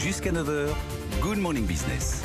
Jusqu'à 9 heures, Good Morning Business.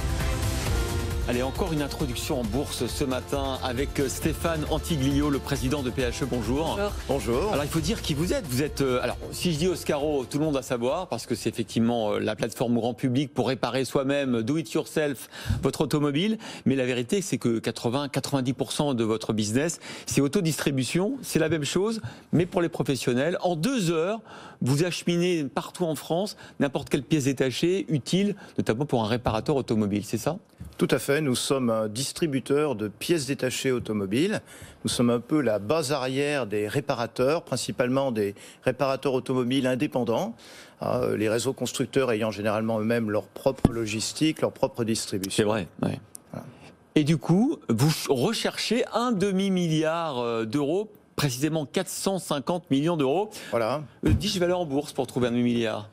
Allez, encore une introduction en bourse ce matin avec Stéphane Antiglio, le président de PHE. Bonjour. Bonjour. Alors, il faut dire qui vous êtes. Vous êtes, alors, si je dis Oscaro, tout le monde va savoir, parce que c'est effectivement la plateforme grand public pour réparer soi-même, do it yourself, votre automobile. Mais la vérité, c'est que 80-90% de votre business, c'est autodistribution. C'est la même chose, mais pour les professionnels. En 2 heures, vous acheminez partout en France n'importe quelle pièce détachée utile, notamment pour un réparateur automobile. C'est ça ? Tout à fait, nous sommes un distributeur de pièces détachées automobiles. Nous sommes un peu la base arrière des réparateurs, principalement des réparateurs automobiles indépendants, les réseaux constructeurs ayant généralement eux-mêmes leur propre logistique, leur propre distribution. C'est vrai, ouais. Voilà. Et du coup, vous recherchez un demi-milliard d'euros, précisément 450 millions d'euros. Voilà. Dis-je valeur en bourse pour trouver un demi-milliard ?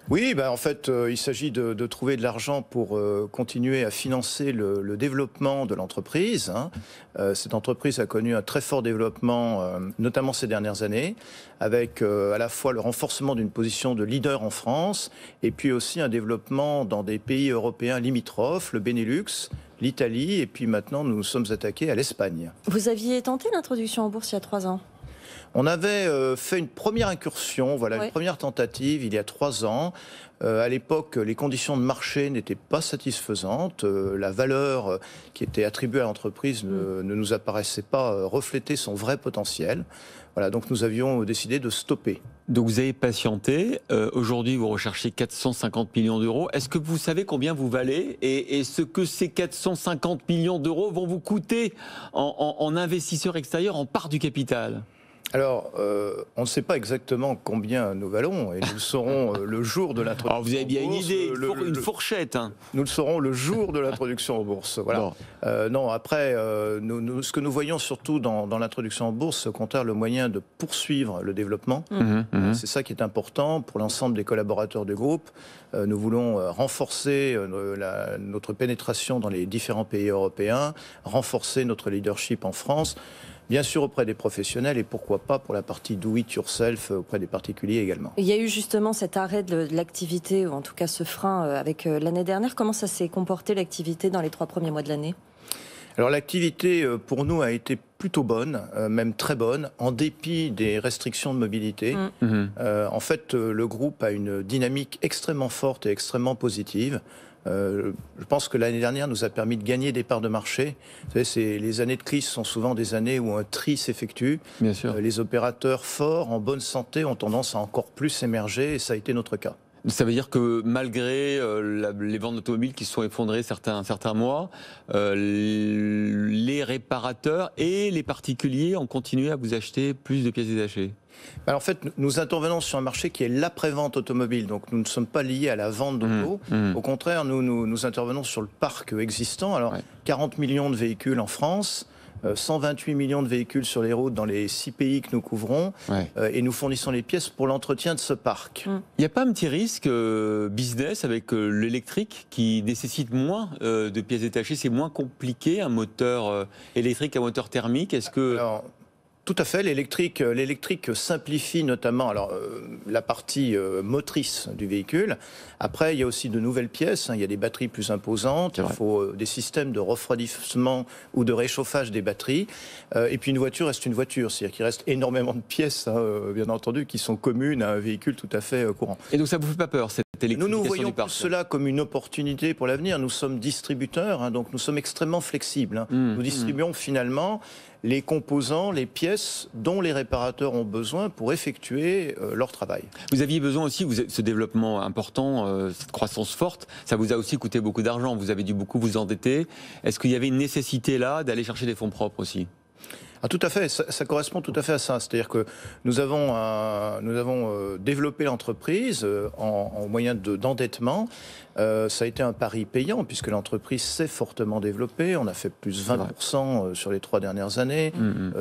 Oui, en fait, il s'agit de trouver de l'argent pour continuer à financer le développement de l'entreprise. Cette entreprise a connu un très fort développement, notamment ces dernières années, avec à la fois le renforcement d'une position de leader en France, et puis aussi un développement dans des pays européens limitrophes, le Benelux, l'Italie, et puis maintenant nous nous sommes attaqués à l'Espagne. Vous aviez tenté l'introduction en bourse il y a 3 ans ? On avait fait une première incursion, une première tentative il y a 3 ans. À l'époque, les conditions de marché n'étaient pas satisfaisantes. La valeur qui était attribuée à l'entreprise ne nous apparaissait pas refléter son vrai potentiel. Voilà, donc nous avions décidé de stopper. Donc vous avez patienté. Aujourd'hui, vous recherchez 450 millions d'euros. Est-ce que vous savez combien vous valez et ce que ces 450 millions d'euros vont vous coûter en investisseurs extérieurs, en part du capital ? Alors, on ne sait pas exactement combien nous valons, et nous le saurons le jour de l'introduction. Alors, vous avez bien en bourse, une idée, une fourchette. Nous le saurons le jour de l'introduction en bourse. Voilà. Bon. Non, après, ce que nous voyons surtout dans l'introduction en bourse, c'est au contraire le moyen de poursuivre le développement. C'est ça qui est important pour l'ensemble des collaborateurs du groupe. Nous voulons renforcer notre pénétration dans les différents pays européens, renforcer notre leadership en France. Bien sûr auprès des professionnels et pourquoi pas pour la partie do it yourself auprès des particuliers également. Il y a eu justement cet arrêt de l'activité, ou en tout cas ce frein avec l'année dernière. Comment ça s'est comporté l'activité dans les 3 premiers mois de l'année ? Alors l'activité pour nous a été plutôt bonne, même très bonne, en dépit des restrictions de mobilité. En fait, le groupe a une dynamique extrêmement forte et extrêmement positive. Je pense que l'année dernière nous a permis de gagner des parts de marché. Vous savez, les années de crise sont souvent des années où un tri s'effectue. Bien sûr. Les opérateurs forts, en bonne santé, ont tendance à encore plus émerger, et ça a été notre cas. Ça veut dire que malgré les ventes d'automobiles qui se sont effondrées certains mois, les réparateurs et les particuliers ont continué à vous acheter plus de pièces détachées. Alors en fait, nous intervenons sur un marché qui est l'après-vente automobile, donc nous ne sommes pas liés à la vente d'auto. Au contraire, nous intervenons sur le parc existant. Alors 40 millions de véhicules en France, 128 millions de véhicules sur les routes dans les 6 pays que nous couvrons, et nous fournissons les pièces pour l'entretien de ce parc. Il n'y a pas un petit risque business avec l'électrique qui nécessite moins de pièces détachées, c'est moins compliqué, un moteur électrique, un moteur thermique, est-ce que... Alors, tout à fait, l'électrique simplifie notamment la partie motrice du véhicule. Après, il y a aussi de nouvelles pièces, il y a des batteries plus imposantes, il faut des systèmes de refroidissement ou de réchauffage des batteries. Et puis une voiture reste une voiture, c'est-à-dire qu'il reste énormément de pièces, bien entendu, qui sont communes à un véhicule tout à fait courant. Et donc ça ne vous fait pas peur, cette électrification Nous voyons du parc? cela comme une opportunité pour l'avenir. Nous sommes distributeurs, donc nous sommes extrêmement flexibles. Nous distribuons finalement les composants, les pièces dont les réparateurs ont besoin pour effectuer leur travail. Vous aviez besoin aussi, ce développement important, cette croissance forte, ça vous a aussi coûté beaucoup d'argent, vous avez dû beaucoup vous endetter. Est-ce qu'il y avait une nécessité là d'aller chercher des fonds propres aussi ? Tout à fait, ça correspond tout à fait à ça. C'est-à-dire que nous avons développé l'entreprise en moyen d'endettement. Ça a été un pari payant puisque l'entreprise s'est fortement développée. On a fait plus 20% sur les 3 dernières années.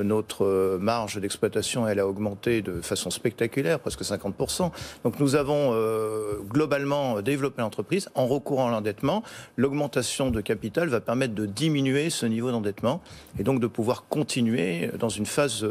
Notre marge d'exploitation, elle a augmenté de façon spectaculaire, presque 50%. Donc nous avons globalement développé l'entreprise en recourant à l'endettement. L'augmentation de capital va permettre de diminuer ce niveau d'endettement et donc de pouvoir continuer dans une phase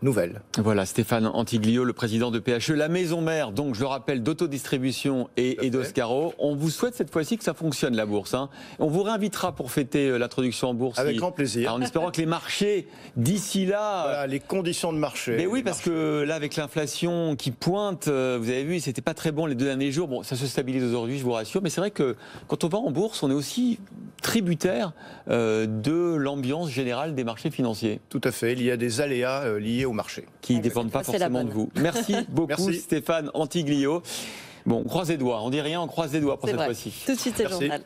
nouvelle. Voilà, Stéphane Antiglio, le président de PHE, la maison mère, donc je le rappelle, d'autodistribution et d'Oscaro. On vous souhaite cette fois-ci que ça fonctionne, la bourse. On vous réinvitera pour fêter l'introduction en bourse. Avec grand plaisir. En espérant que les marchés, d'ici là... Voilà, les conditions de marché. Mais oui, parce que là, avec l'inflation qui pointe, vous avez vu, c'était pas très bon les 2 derniers jours. Bon, ça se stabilise aujourd'hui, je vous rassure. Mais c'est vrai que quand on va en bourse, on est aussi tributaire de l'ambiance générale des marchés financiers. Tout à fait. Il y a des aléas liés au marché. Qui ne dépendent pas forcément de vous. Merci beaucoup, Merci. Stéphane Antiglio. Bon, on croise les doigts. On dit rien, on croise les doigts pour cette fois-ci. Tout de suite, c'est le journal.